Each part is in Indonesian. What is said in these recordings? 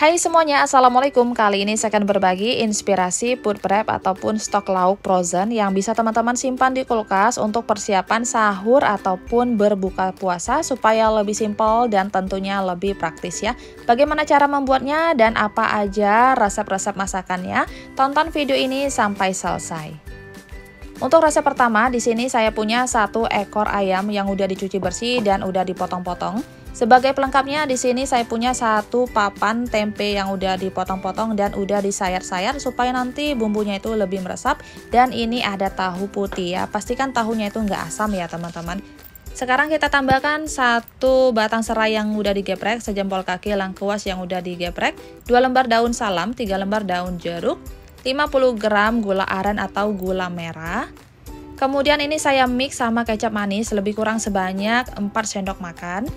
Hai semuanya, Assalamualaikum. Kali ini saya akan berbagi inspirasi food prep ataupun stok lauk frozen yang bisa teman-teman simpan di kulkas untuk persiapan sahur ataupun berbuka puasa supaya lebih simpel dan tentunya lebih praktis ya. Bagaimana cara membuatnya dan apa aja resep-resep masakannya? Tonton video ini sampai selesai. Untuk resep pertama, di sini saya punya 1 ekor ayam yang udah dicuci bersih dan udah dipotong-potong. Sebagai pelengkapnya di sini saya punya 1 papan tempe yang udah dipotong-potong dan udah disayat-sayat supaya nanti bumbunya itu lebih meresap. Dan ini ada tahu putih ya, pastikan tahunya itu nggak asam ya teman-teman. Sekarang kita tambahkan 1 batang serai yang udah digeprek, sejempol kaki lengkuas yang udah digeprek, 2 lembar daun salam, 3 lembar daun jeruk, 50 gram gula aren atau gula merah. Kemudian ini saya mix sama kecap manis lebih kurang sebanyak 4 sendok makan.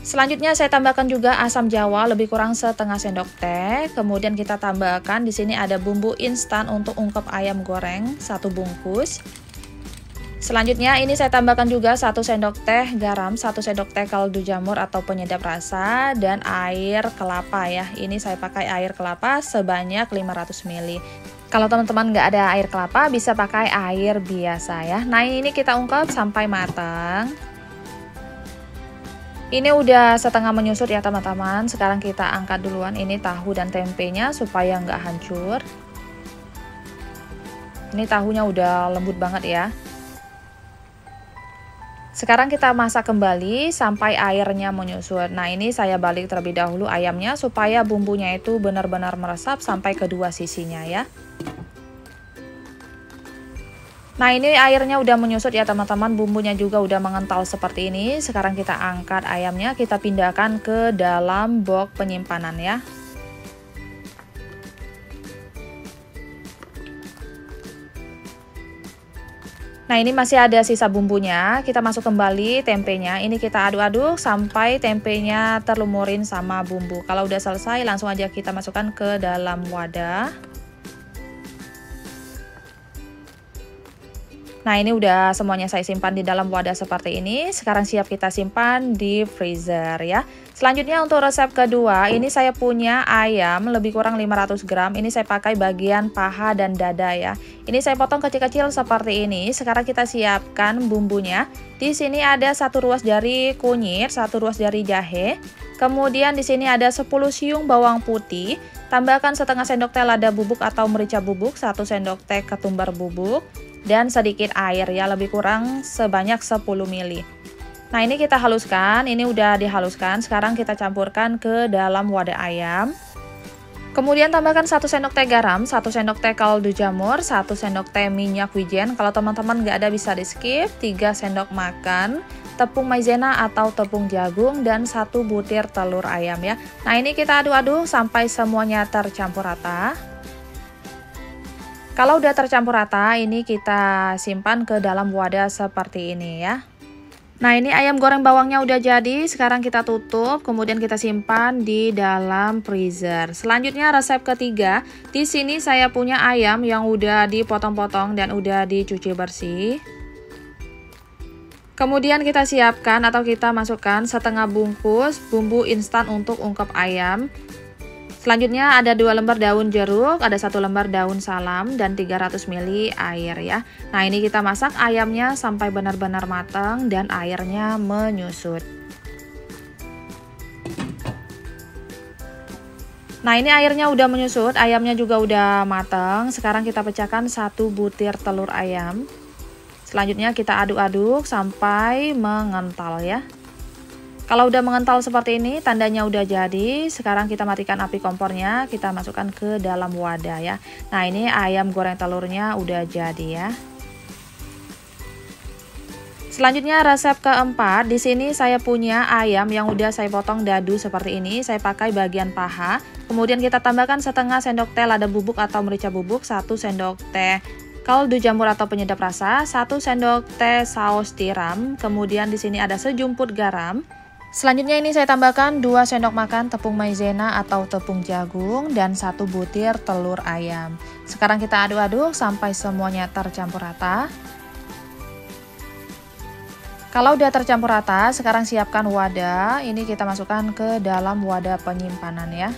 Selanjutnya saya tambahkan juga asam jawa lebih kurang setengah sendok teh. Kemudian kita tambahkan di sini ada bumbu instan untuk ungkep ayam goreng 1 bungkus. Selanjutnya ini saya tambahkan juga 1 sendok teh garam, 1 sendok teh kaldu jamur atau penyedap rasa, dan air kelapa ya. Ini saya pakai air kelapa sebanyak 500 ml. Kalau teman-teman nggak ada air kelapa bisa pakai air biasa ya. Nah ini kita ungkep sampai matang. Ini udah setengah menyusut ya teman-teman. Sekarang kita angkat duluan ini tahu dan tempenya supaya nggak hancur. Ini tahunya udah lembut banget ya. Sekarang kita masak kembali sampai airnya menyusut. Nah ini saya balik terlebih dahulu ayamnya supaya bumbunya itu benar-benar meresap sampai kedua sisinya ya. Nah ini airnya udah menyusut ya teman-teman, bumbunya juga udah mengental seperti ini. Sekarang kita angkat ayamnya, kita pindahkan ke dalam box penyimpanan ya. Nah ini masih ada sisa bumbunya, kita masuk kembali tempenya. Ini kita aduk-aduk sampai tempenya terlumurin sama bumbu. Kalau udah selesai langsung aja kita masukkan ke dalam wadah. Nah ini udah semuanya saya simpan di dalam wadah seperti ini. Sekarang siap kita simpan di freezer ya. Selanjutnya untuk resep kedua, ini saya punya ayam lebih kurang 500 gram. Ini saya pakai bagian paha dan dada ya. Ini saya potong kecil-kecil seperti ini. Sekarang kita siapkan bumbunya. Di sini ada 1 ruas jari kunyit, 1 ruas jari jahe. Kemudian di sini ada 10 siung bawang putih. Tambahkan setengah sendok teh lada bubuk atau merica bubuk, 1 sendok teh ketumbar bubuk, dan sedikit air ya, lebih kurang sebanyak 10 ml. Nah ini kita haluskan, ini udah dihaluskan. Sekarang kita campurkan ke dalam wadah ayam. Kemudian tambahkan 1 sendok teh garam, 1 sendok teh kaldu jamur, 1 sendok teh minyak wijen. Kalau teman-teman nggak ada bisa di skip. 3 sendok makan tepung maizena atau tepung jagung, dan 1 butir telur ayam ya. Nah ini kita aduk-aduk sampai semuanya tercampur rata. Kalau udah tercampur rata, ini kita simpan ke dalam wadah seperti ini ya. Nah ini ayam goreng bawangnya udah jadi. Sekarang kita tutup, kemudian kita simpan di dalam freezer. Selanjutnya resep ketiga, di sini saya punya ayam yang udah dipotong-potong dan udah dicuci bersih. Kemudian kita siapkan atau kita masukkan setengah bungkus bumbu instan untuk ungkep ayam. Selanjutnya ada 2 lembar daun jeruk, ada 1 lembar daun salam, dan 300 ml air ya. Nah ini kita masak ayamnya sampai benar-benar matang dan airnya menyusut. Nah ini airnya udah menyusut, ayamnya juga udah matang. Sekarang kita pecahkan 1 butir telur ayam. Selanjutnya kita aduk-aduk sampai mengental ya. Kalau udah mengental seperti ini, tandanya udah jadi. Sekarang kita matikan api kompornya, kita masukkan ke dalam wadah ya. Nah ini ayam goreng telurnya udah jadi ya. Selanjutnya resep keempat, di sini saya punya ayam yang udah saya potong dadu seperti ini. Saya pakai bagian paha. Kemudian kita tambahkan setengah sendok teh lada bubuk atau merica bubuk, 1 sendok teh kaldu jamur atau penyedap rasa, 1 sendok teh saus tiram. Kemudian di sini ada sejumput garam. Selanjutnya ini saya tambahkan 2 sendok makan tepung maizena atau tepung jagung, dan 1 butir telur ayam. Sekarang kita aduk-aduk sampai semuanya tercampur rata. Kalau udah tercampur rata, sekarang siapkan wadah. Ini kita masukkan ke dalam wadah penyimpanan ya.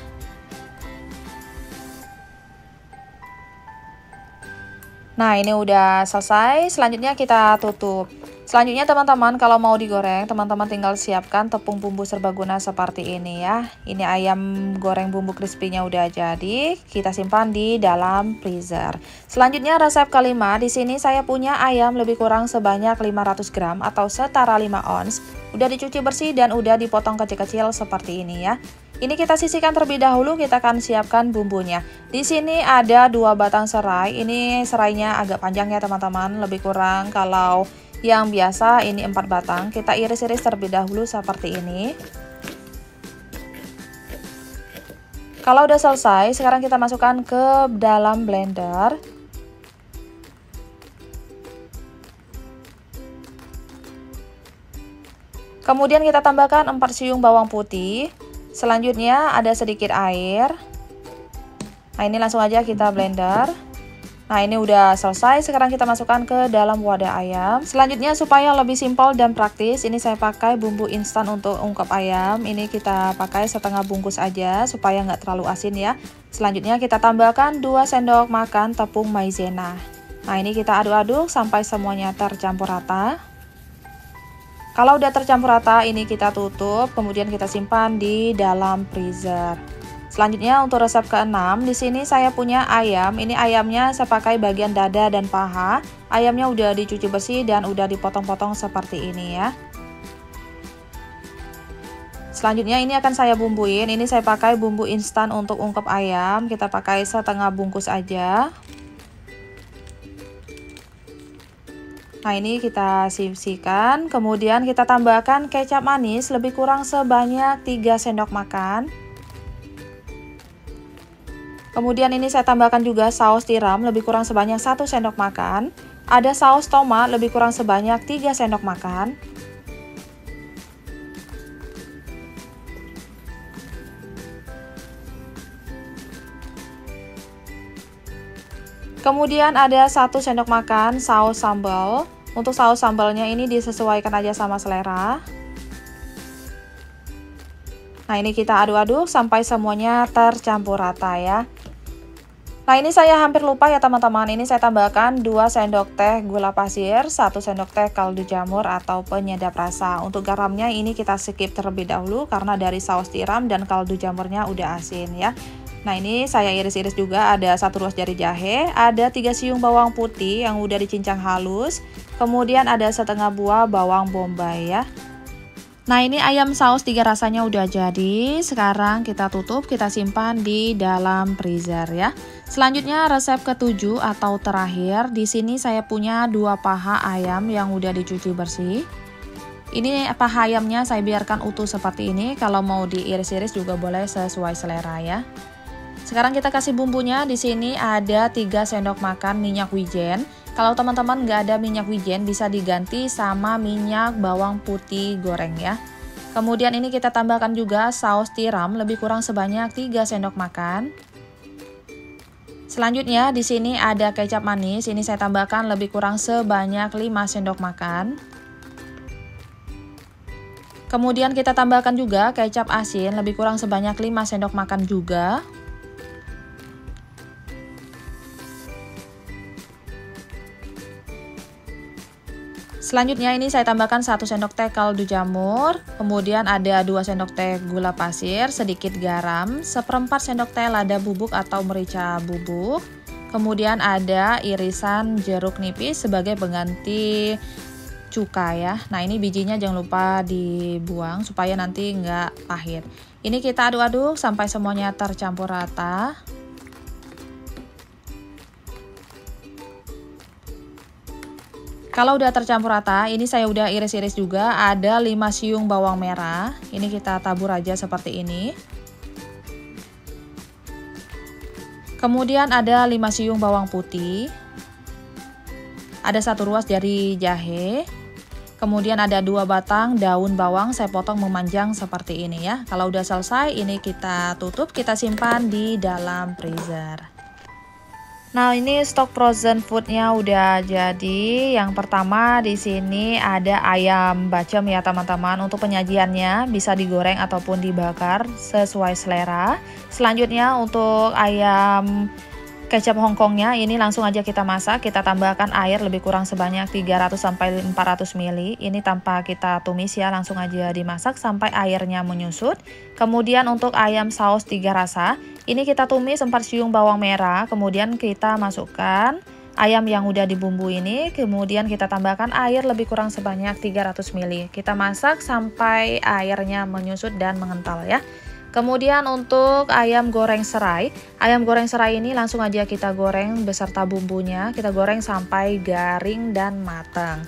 Nah, ini udah selesai. Selanjutnya kita tutup. Selanjutnya teman-teman, kalau mau digoreng, teman-teman tinggal siapkan tepung bumbu serbaguna seperti ini ya. Ini ayam goreng bumbu crispy-nya udah jadi. Kita simpan di dalam freezer. Selanjutnya resep kelima. Di sini saya punya ayam lebih kurang sebanyak 500 gram atau setara 5 ons. Udah dicuci bersih dan udah dipotong kecil-kecil seperti ini ya. Ini kita sisihkan terlebih dahulu, kita akan siapkan bumbunya. Di sini ada 2 batang serai. Ini serainya agak panjang ya teman-teman, lebih kurang kalau yang biasa ini 4 batang. Kita iris-iris terlebih dahulu seperti ini. Kalau udah selesai, sekarang kita masukkan ke dalam blender. Kemudian kita tambahkan 4 siung bawang putih. Selanjutnya ada sedikit air. Nah, ini langsung aja kita blender. Nah, ini udah selesai. Sekarang kita masukkan ke dalam wadah ayam. Selanjutnya supaya lebih simpel dan praktis, ini saya pakai bumbu instan untuk ungkep ayam. Ini kita pakai setengah bungkus aja supaya nggak terlalu asin ya. Selanjutnya kita tambahkan 2 sendok makan tepung maizena. Nah, ini kita aduk-aduk sampai semuanya tercampur rata. Kalau udah tercampur rata, ini kita tutup, kemudian kita simpan di dalam freezer. Selanjutnya untuk resep ke-6, di sini saya punya ayam. Ini ayamnya saya pakai bagian dada dan paha. Ayamnya udah dicuci bersih dan udah dipotong-potong seperti ini ya. Selanjutnya ini akan saya bumbuin. Ini saya pakai bumbu instan untuk ungkep ayam. Kita pakai setengah bungkus aja. Nah, ini kita sisihkan, kemudian kita tambahkan kecap manis lebih kurang sebanyak 3 sendok makan. Kemudian ini saya tambahkan juga saus tiram lebih kurang sebanyak 1 sendok makan. Ada saus tomat lebih kurang sebanyak 3 sendok makan. Kemudian ada 1 sendok makan saus sambal. Untuk saus sambalnya ini disesuaikan aja sama selera. Nah, ini kita aduk-aduk sampai semuanya tercampur rata ya. Nah, ini saya hampir lupa ya teman-teman. Ini saya tambahkan 2 sendok teh gula pasir, 1 sendok teh kaldu jamur atau penyedap rasa. Untuk garamnya ini kita skip terlebih dahulu karena dari saus tiram dan kaldu jamurnya udah asin ya. Nah, ini saya iris-iris juga, ada 1 ruas jari jahe, ada 3 siung bawang putih yang udah dicincang halus, kemudian ada setengah buah bawang bombay ya. Nah, ini ayam saus 3 rasanya udah jadi. Sekarang kita tutup, kita simpan di dalam freezer ya. Selanjutnya resep ke-7 atau terakhir, di sini saya punya 2 paha ayam yang udah dicuci bersih. Ini paha ayamnya saya biarkan utuh seperti ini, kalau mau diiris-iris juga boleh sesuai selera ya. Sekarang kita kasih bumbunya. Di sini ada 3 sendok makan minyak wijen. Kalau teman-teman nggak ada minyak wijen, bisa diganti sama minyak bawang putih goreng ya. Kemudian ini kita tambahkan juga saus tiram lebih kurang sebanyak 3 sendok makan. Selanjutnya di sini ada kecap manis. Ini saya tambahkan lebih kurang sebanyak 5 sendok makan. Kemudian kita tambahkan juga kecap asin lebih kurang sebanyak 5 sendok makan juga. Selanjutnya ini saya tambahkan 1 sendok teh kaldu jamur, kemudian ada 2 sendok teh gula pasir, sedikit garam, 1/4 sendok teh lada bubuk atau merica bubuk, kemudian ada irisan jeruk nipis sebagai pengganti cuka ya. Nah, ini bijinya jangan lupa dibuang supaya nanti nggak pahit. Ini kita aduk-aduk sampai semuanya tercampur rata. Kalau udah tercampur rata, ini saya udah iris-iris juga, ada 5 siung bawang merah. Ini kita tabur aja seperti ini. Kemudian ada 5 siung bawang putih. Ada 1 ruas jari jahe. Kemudian ada 2 batang daun bawang saya potong memanjang seperti ini ya. Kalau udah selesai, ini kita tutup, kita simpan di dalam freezer. Nah, ini stok frozen foodnya udah jadi. Yang pertama di sini ada ayam bacem ya teman-teman. Untuk penyajiannya bisa digoreng ataupun dibakar sesuai selera. Selanjutnya untuk ayam kecap Hongkongnya ini langsung aja kita masak. Kita tambahkan air lebih kurang sebanyak 300 sampai 400 ml. Ini tanpa kita tumis ya, langsung aja dimasak sampai airnya menyusut. Kemudian untuk ayam saus 3 rasa, ini kita tumis 4 siung bawang merah. Kemudian kita masukkan ayam yang udah dibumbu ini. Kemudian kita tambahkan air lebih kurang sebanyak 300 ml. Kita masak sampai airnya menyusut dan mengental ya. Kemudian untuk ayam goreng serai ini langsung aja kita goreng beserta bumbunya, kita goreng sampai garing dan matang.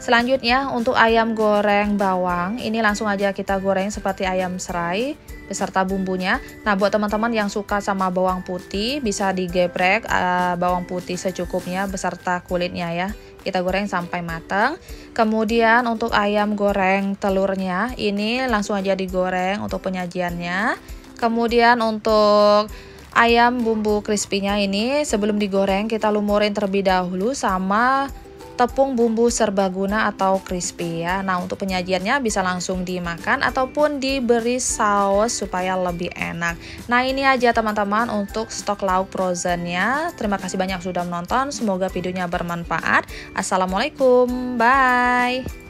Selanjutnya untuk ayam goreng bawang, ini langsung aja kita goreng seperti ayam serai beserta bumbunya. Nah, buat teman-teman yang suka sama bawang putih, bisa digeprek bawang putih secukupnya beserta kulitnya ya. Kita goreng sampai matang. Kemudian untuk ayam goreng telurnya, ini langsung aja digoreng untuk penyajiannya. Kemudian untuk ayam bumbu crispy-nya ini sebelum digoreng kita lumurin terlebih dahulu sama tepung bumbu serbaguna atau crispy ya. Nah, untuk penyajiannya bisa langsung dimakan ataupun diberi saus supaya lebih enak. Nah, ini aja teman-teman untuk stok lauk frozennya. Terima kasih banyak sudah menonton. Semoga videonya bermanfaat. Assalamualaikum. Bye.